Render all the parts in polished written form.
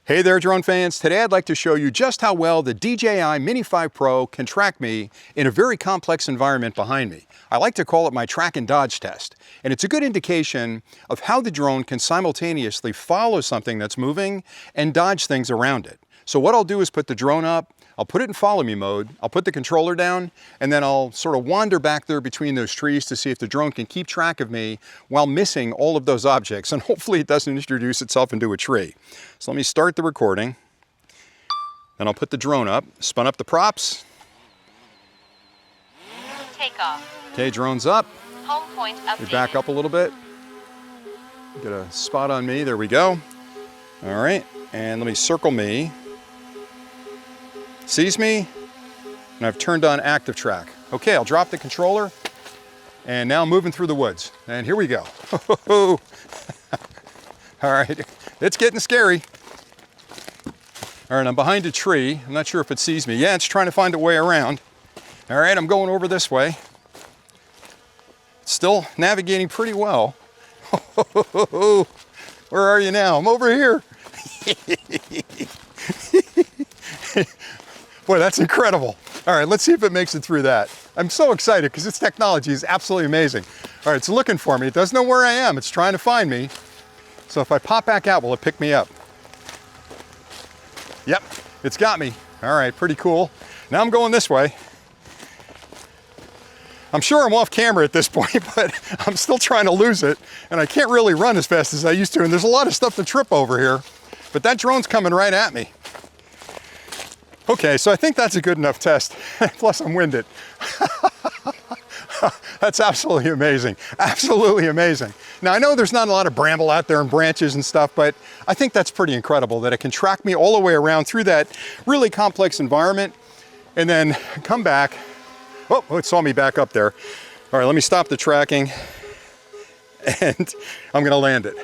Hey there, drone fans. Today I'd like to show you just how well the DJI Mini 5 Pro can track me in a very complex environment behind me. I like to call it my track and dodge test, and it's a good indication of how the drone can simultaneously follow something that's moving and dodge things around it. So what I'll do is put the drone up, I'll put it in follow me mode, I'll put the controller down, and then I'll sort of wander back there between those trees to see if the drone can keep track of me while missing all of those objects, and hopefully it doesn't introduce itself into a tree. So let me start the recording, then I'll put the drone up, spun up the props. Take off. Okay, drone's up. Home point updated. We back up a little bit. Get a spot on me, there we go. All right, and let me circle me. Sees me, and I've turned on active track. Okay, I'll drop the controller, and now I'm moving through the woods. And here we go. All right, it's getting scary. All right, I'm behind a tree. I'm not sure if it sees me. Yeah, it's trying to find a way around. All right, I'm going over this way. Still navigating pretty well. Where are you now? I'm over here. Boy, that's incredible. All right, let's see if it makes it through that. I'm so excited because this technology is absolutely amazing. All right, it's looking for me. It doesn't know where I am. It's trying to find me. So if I pop back out, will it pick me up? Yep, it's got me. All right, pretty cool. Now I'm going this way. I'm sure I'm off camera at this point, but I'm still trying to lose it. And I can't really run as fast as I used to. And there's a lot of stuff to trip over here. But that drone's coming right at me. Okay, so I think that's a good enough test. Plus I'm winded. That's absolutely amazing. Absolutely amazing. Now I know there's not a lot of bramble out there and branches and stuff, but I think that's pretty incredible that it can track me all the way around through that really complex environment and then come back. Oh, it saw me back up there. All right, let me stop the tracking and I'm gonna land it.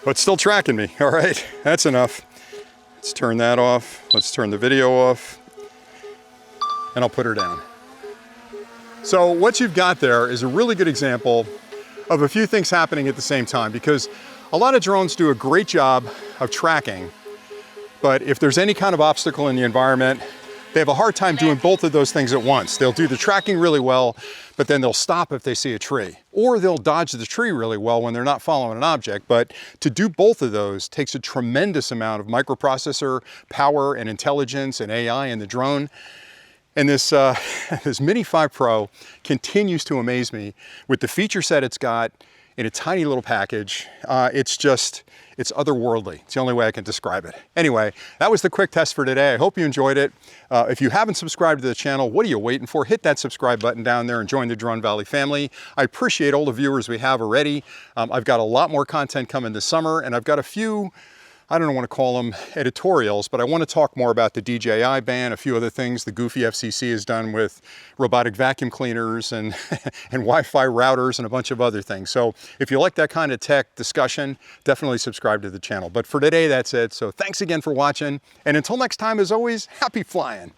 But it's still tracking me. All right, that's enough. Let's turn that off. Let's turn the video off. And I'll put her down. So what you've got there is a really good example of a few things happening at the same time, because a lot of drones do a great job of tracking, but if there's any kind of obstacle in the environment, they have a hard time doing both of those things at once. They'll do the tracking really well, but then they'll stop if they see a tree. Or they'll dodge the tree really well when they're not following an object. But to do both of those takes a tremendous amount of microprocessor power and intelligence and AI in the drone. And this, this Mini 5 Pro continues to amaze me with the feature set it's got in a tiny little package. It's otherworldly. It's the only way I can describe it. Anyway, that was the quick test for today. I hope you enjoyed it. If you haven't subscribed to the channel, what are you waiting for? Hit that subscribe button down there and join the Drone Valley family. I appreciate all the viewers we have already. I've got a lot more content coming this summer, and I've got a few, I don't want to call them editorials, but I want to talk more about the DJI ban, a few other things the goofy FCC has done with robotic vacuum cleaners and, and Wi-Fi routers and a bunch of other things. So if you like that kind of tech discussion, definitely subscribe to the channel. But for today, that's it. So thanks again for watching. And until next time, as always, happy flying.